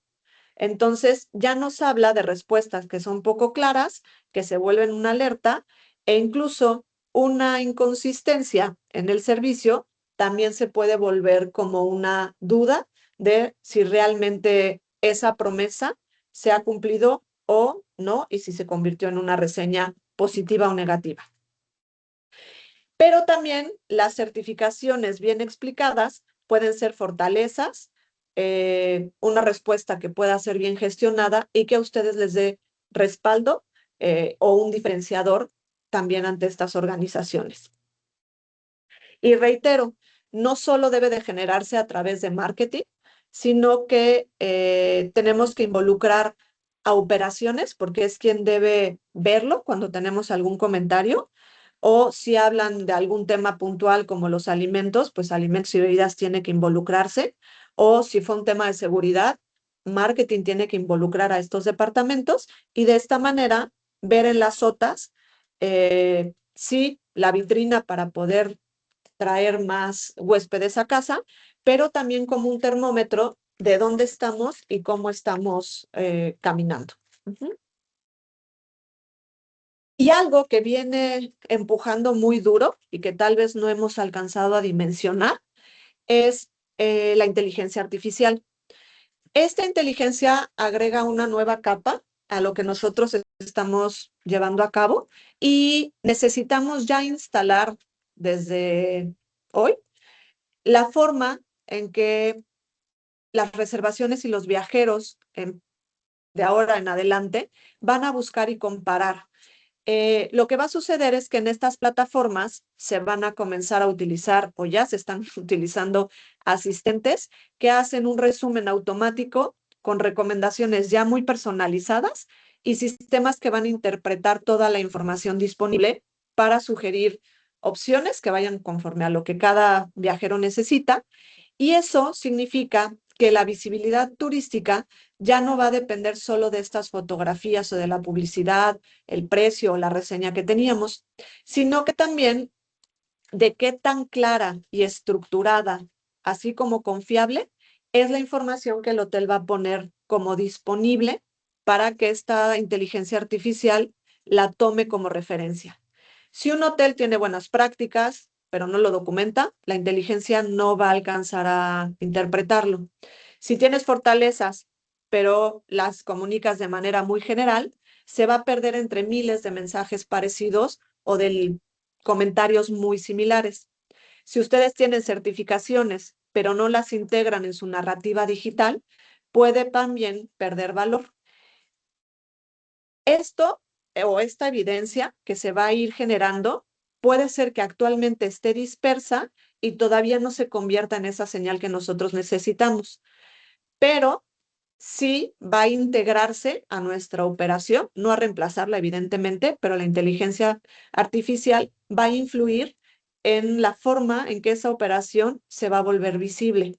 Entonces, ya nos habla de respuestas que son poco claras, que se vuelven una alerta e incluso una inconsistencia en el servicio también se puede volver como una duda de si realmente esa promesa se ha cumplido o no y si se convirtió en una reseña positiva o negativa. Pero también las certificaciones bien explicadas pueden ser fortalezas, una respuesta que pueda ser bien gestionada y que a ustedes les dé respaldo o un diferenciador también ante estas organizaciones. Y reitero, no solo debe de generarse a través de marketing, sino que tenemos que involucrar a operaciones, porque es quien debe verlo cuando tenemos algún comentario, o si hablan de algún tema puntual como los alimentos, pues alimentos y bebidas tiene que involucrarse, o si fue un tema de seguridad, marketing tiene que involucrar a estos departamentos y de esta manera ver en las OTAs si la vitrina para poder traer más huéspedes a casa, pero también como un termómetro de dónde estamos y cómo estamos caminando. Ujú. Y algo que viene empujando muy duro y que tal vez no hemos alcanzado a dimensionar es la inteligencia artificial. Esta inteligencia agrega una nueva capa a lo que nosotros estamos llevando a cabo y necesitamos ya instalar desde hoy la forma en que las reservaciones y los viajeros de ahora en adelante van a buscar y comparar. Lo que va a suceder es que en estas plataformas se van a comenzar a utilizar o ya se están utilizando asistentes que hacen un resumen automático con recomendaciones ya muy personalizadas y sistemas que van a interpretar toda la información disponible para sugerir opciones que vayan conforme a lo que cada viajero necesita. Y eso significa que la visibilidad turística ya no va a depender solo de estas fotografías o de la publicidad, el precio o la reseña que teníamos, sino que también de qué tan clara y estructurada, así como confiable, es la información que el hotel va a poner como disponible para que esta inteligencia artificial la tome como referencia. Si un hotel tiene buenas prácticas, pero no lo documenta, la inteligencia no va a alcanzar a interpretarlo. Si tienes fortalezas, pero las comunicas de manera muy general, se va a perder entre miles de mensajes parecidos o de comentarios muy similares. Si ustedes tienen certificaciones, pero no las integran en su narrativa digital, puede también perder valor. Esto o esta evidencia que se va a ir generando puede ser que actualmente esté dispersa y todavía no se convierta en esa señal que nosotros necesitamos, pero sí va a integrarse a nuestra operación, no a reemplazarla evidentemente, pero la inteligencia artificial va a influir en la forma en que esa operación se va a volver visible.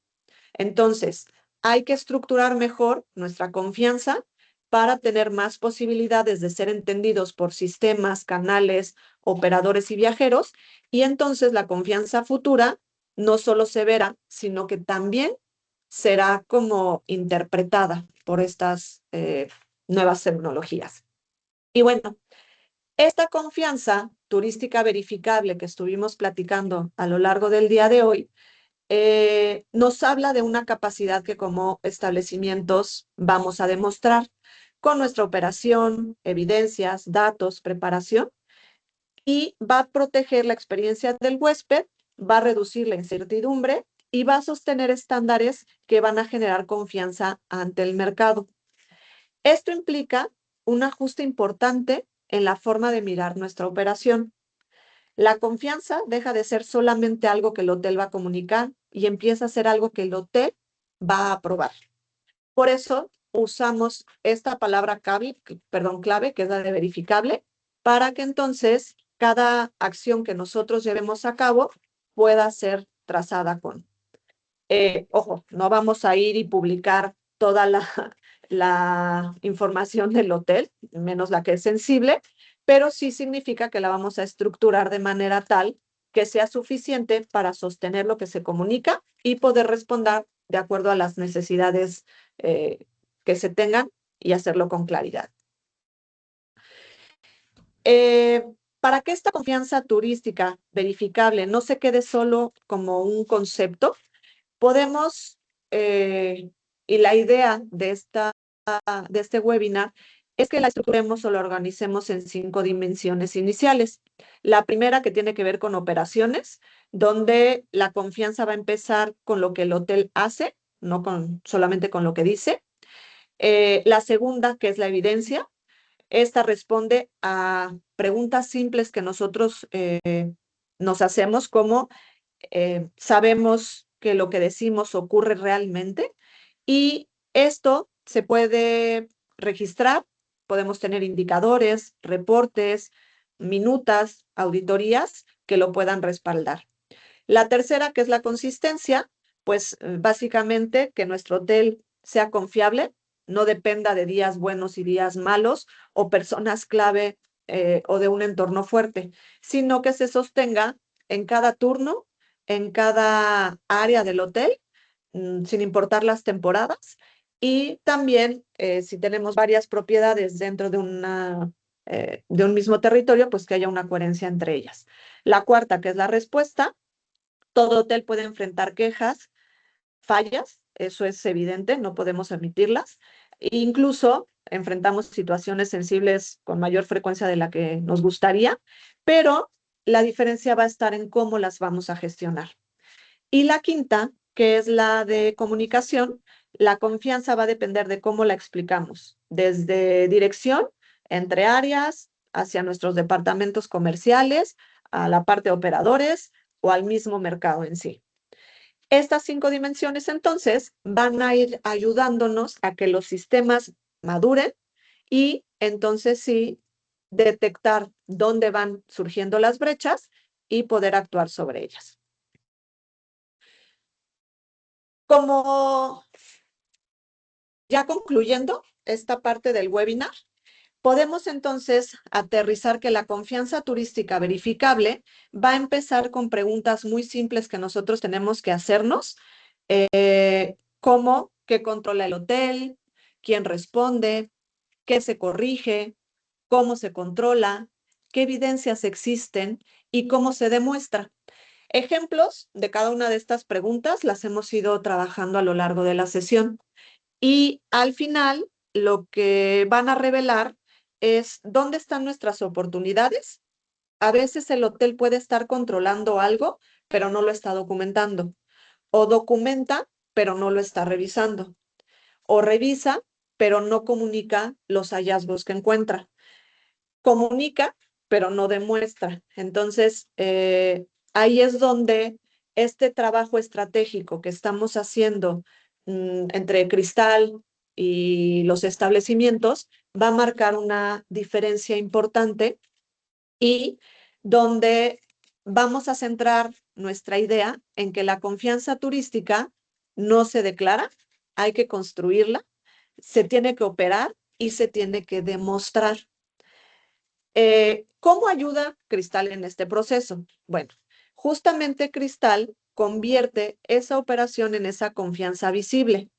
Entonces, hay que estructurar mejor nuestra confianza para tener más posibilidades de ser entendidos por sistemas, canales, operadores y viajeros, y entonces la confianza futura no solo se verá, sino que también será como interpretada por estas nuevas tecnologías. Y bueno, esta confianza turística verificable que estuvimos platicando a lo largo del día de hoy, nos habla de una capacidad que como establecimientos vamos a demostrar con nuestra operación, evidencias, datos, preparación, y va a proteger la experiencia del huésped, va a reducir la incertidumbre y va a sostener estándares que van a generar confianza ante el mercado. Esto implica un ajuste importante en la forma de mirar nuestra operación. La confianza deja de ser solamente algo que el hotel va a comunicar y empieza a ser algo que el hotel va a aprobar. Por eso usamos esta palabra clave, que es la de verificable, para que entonces cada acción que nosotros llevemos a cabo pueda ser trazada con. Ojo, no vamos a ir y publicar toda la información del hotel, menos la que es sensible, pero sí significa que la vamos a estructurar de manera tal que sea suficiente para sostener lo que se comunica y poder responder de acuerdo a las necesidades eh, que se tengan y hacerlo con claridad. Eh, para que esta confianza turística verificable no se quede solo como un concepto, podemos, y la idea de este webinar es que la estructuremos o la organicemos en 5 dimensiones iniciales. La primera, que tiene que ver con operaciones, donde la confianza va a empezar con lo que el hotel hace, no solamente con lo que dice. La segunda, que es la evidencia. Esta responde a preguntas simples que nosotros nos hacemos, como sabemos que lo que decimos ocurre realmente, y esto se puede registrar, podemos tener indicadores, reportes, minutas, auditorías que lo puedan respaldar. La tercera, que es la consistencia, pues básicamente que nuestro hotel sea confiable, no dependa de días buenos y días malos o personas clave o de un entorno fuerte, sino que se sostenga en cada turno, en cada área del hotel, sin importar las temporadas. Y también, si tenemos varias propiedades dentro de un mismo territorio, pues que haya una coherencia entre ellas. La cuarta, que es la respuesta. Todo hotel puede enfrentar quejas, fallas, eso es evidente, no podemos omitirlas. E incluso enfrentamos situaciones sensibles con mayor frecuencia de la que nos gustaría, pero la diferencia va a estar en cómo las vamos a gestionar. Y la quinta, que es la de comunicación, la confianza va a depender de cómo la explicamos, desde dirección, entre áreas, hacia nuestros departamentos comerciales, a la parte de operadores o al mismo mercado en sí. Estas 5 dimensiones entonces van a ir ayudándonos a que los sistemas maduren y entonces sí detectar dónde van surgiendo las brechas y poder actuar sobre ellas. Como ya concluyendo esta parte del webinar, podemos entonces aterrizar que la confianza turística verificable va a empezar con preguntas muy simples que nosotros tenemos que hacernos, como qué controla el hotel, quién responde, qué se corrige, cómo se controla, qué evidencias existen y cómo se demuestra. Ejemplos de cada una de estas preguntas las hemos ido trabajando a lo largo de la sesión. Y al final, lo que van a revelar es dónde están nuestras oportunidades. A veces el hotel puede estar controlando algo, pero no lo está documentando. O documenta, pero no lo está revisando. O revisa, pero no comunica los hallazgos que encuentra. Comunica, pero no demuestra. Entonces, ahí es donde este trabajo estratégico que estamos haciendo entre Cristal y los establecimientos va a marcar una diferencia importante, y donde vamos a centrar nuestra idea en que la confianza turística no se declara, hay que construirla, se tiene que operar y se tiene que demostrar. ¿Cómo ayuda Cristal en este proceso? Bueno, justamente Cristal convierte esa operación en esa confianza visible.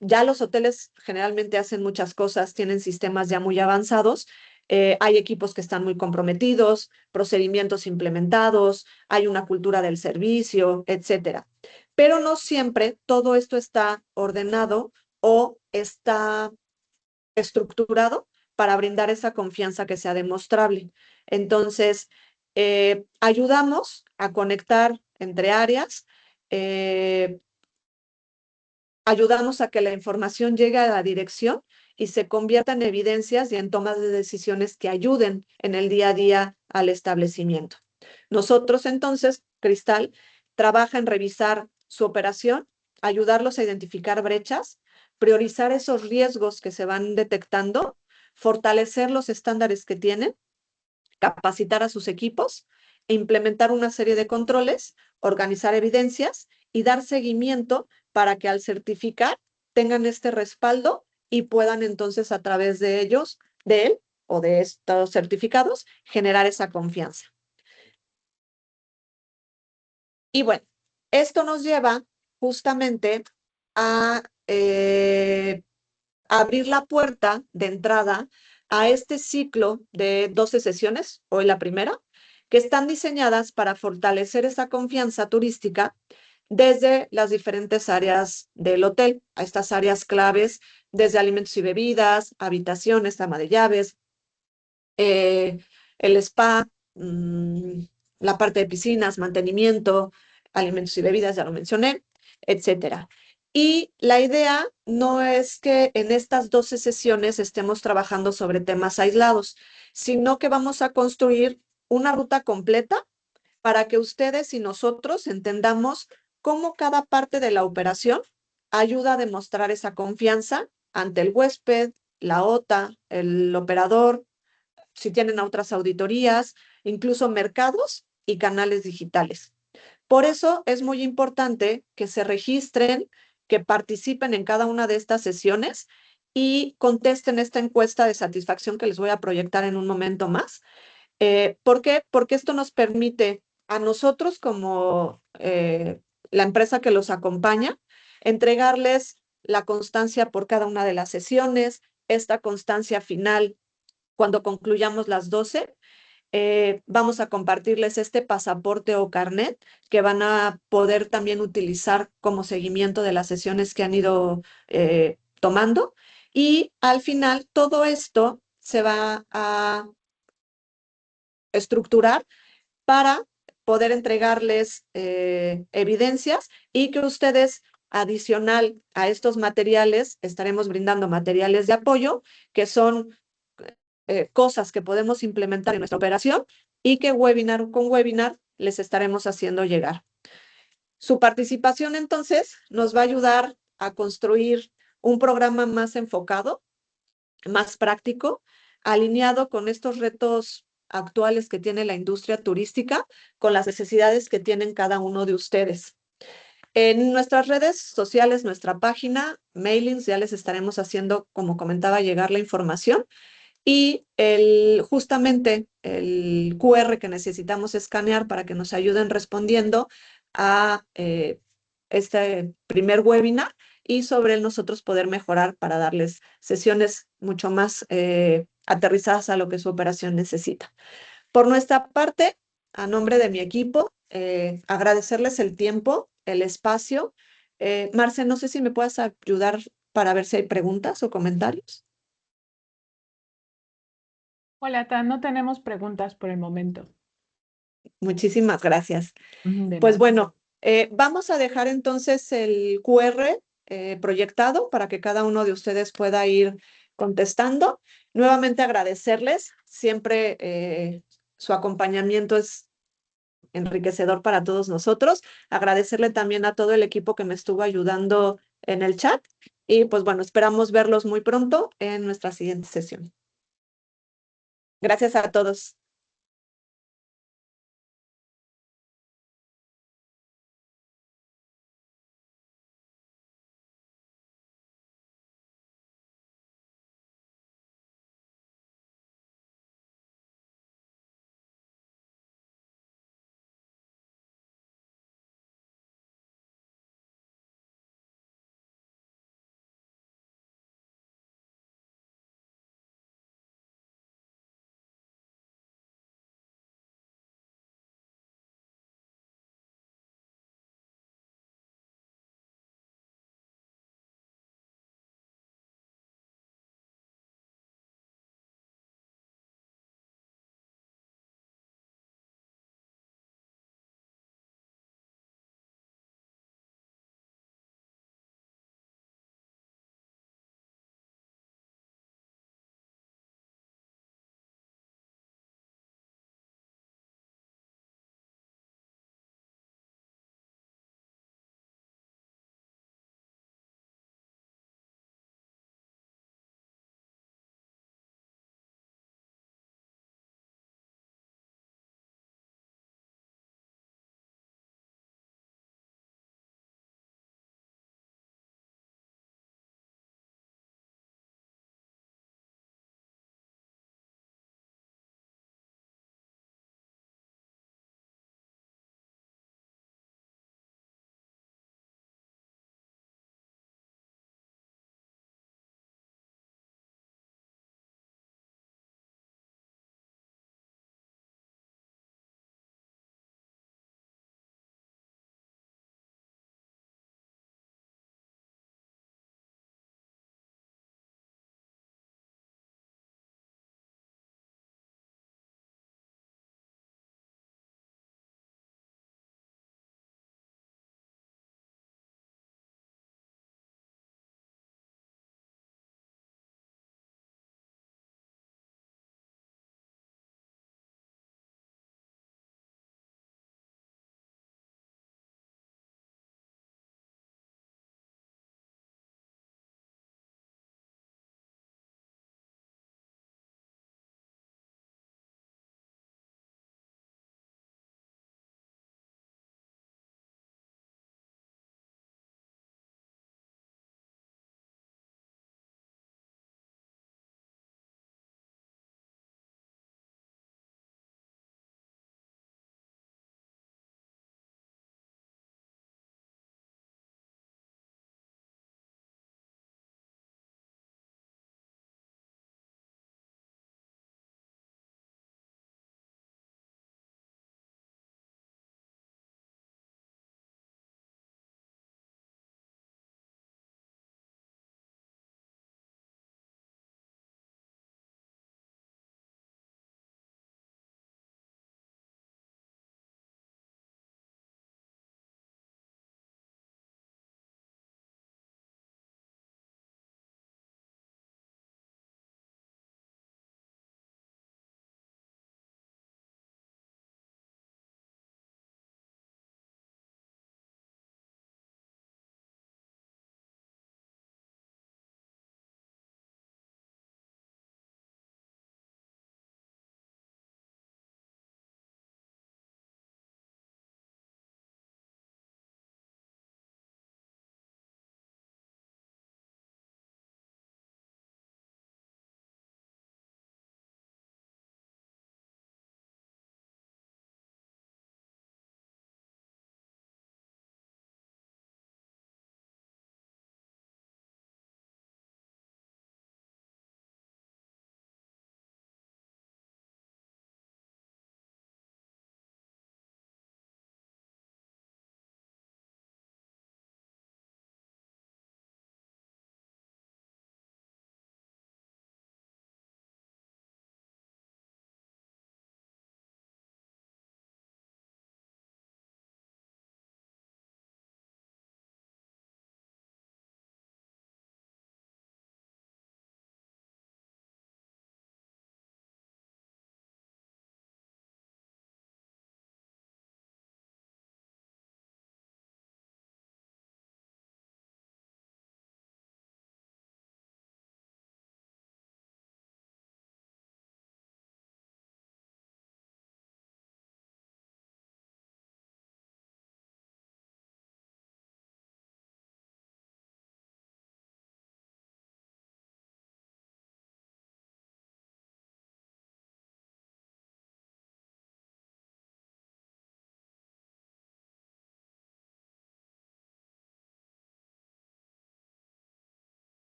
Ya los hoteles generalmente hacen muchas cosas, tienen sistemas ya muy avanzados, hay equipos que están muy comprometidos, procedimientos implementados, hay una cultura del servicio, etcétera. Pero no siempre todo esto está ordenado o está estructurado para brindar esa confianza que sea demostrable. Entonces, ayudamos a conectar entre áreas, eh, ayudamos a que la información llegue a la dirección y se convierta en evidencias y en tomas de decisiones que ayuden en el día a día al establecimiento. Nosotros entonces, Cristal, trabaja en revisar su operación, ayudarlos a identificar brechas, priorizar esos riesgos que se van detectando, fortalecer los estándares que tienen, capacitar a sus equipos e implementar una serie de controles, organizar evidencias y dar seguimiento para que al certificar tengan este respaldo y puedan entonces a través de ellos, de él o de estos certificados, generar esa confianza. Y bueno, esto nos lleva justamente a abrir la puerta de entrada a este ciclo de 12 sesiones, hoy la primera, que están diseñadas para fortalecer esa confianza turística desde las diferentes áreas del hotel, a estas áreas claves, desde alimentos y bebidas, habitaciones, ama de llaves, eh, el spa, la parte de piscinas, mantenimiento, alimentos y bebidas, ya lo mencioné, etcétera. Y la idea no es que en estas 12 sesiones estemos trabajando sobre temas aislados, sino que vamos a construir una ruta completa para que ustedes y nosotros entendamos cómo cada parte de la operación ayuda a demostrar esa confianza ante el huésped, la OTA, el operador, si tienen otras auditorías, incluso mercados y canales digitales. Por eso es muy importante que se registren, que participen en cada una de estas sesiones y contesten esta encuesta de satisfacción que les voy a proyectar en un momento más. ¿Por qué? Porque esto nos permite a nosotros como la empresa que los acompaña, entregarles la constancia por cada una de las sesiones, esta constancia final cuando concluyamos las 12, vamos a compartirles este pasaporte o carnet que van a poder también utilizar como seguimiento de las sesiones que han ido tomando. Y al final, todo esto se va a estructurar para poder entregarles evidencias y que ustedes, adicional a estos materiales, estaremos brindando materiales de apoyo que son cosas que podemos implementar en nuestra operación y que webinar con webinar les estaremos haciendo llegar. Su participación entonces nos va a ayudar a construir un programa más enfocado, más práctico, alineado con estos retos actuales que tiene la industria turística, con las necesidades que tienen cada uno de ustedes. En nuestras redes sociales, nuestra página, mailings, ya les estaremos haciendo, como comentaba, llegar la información. Y justamente el QR que necesitamos escanear para que nos ayuden respondiendo a este primer webinar y sobre él nosotros poder mejorar para darles sesiones mucho más aterrizadas a lo que su operación necesita. Por nuestra parte, a nombre de mi equipo, agradecerles el tiempo, el espacio. Marce, no sé si me puedes ayudar para ver si hay preguntas o comentarios. Hola, Tan, no tenemos preguntas por el momento. Muchísimas gracias. De Pues nada. bueno, vamos a dejar entonces el QR proyectado para que cada uno de ustedes pueda ir contestando. Nuevamente agradecerles. Siempre su acompañamiento es enriquecedor para todos nosotros. Agradecerle también a todo el equipo que me estuvo ayudando en el chat. Y pues bueno, esperamos verlos muy pronto en nuestra siguiente sesión. Gracias a todos.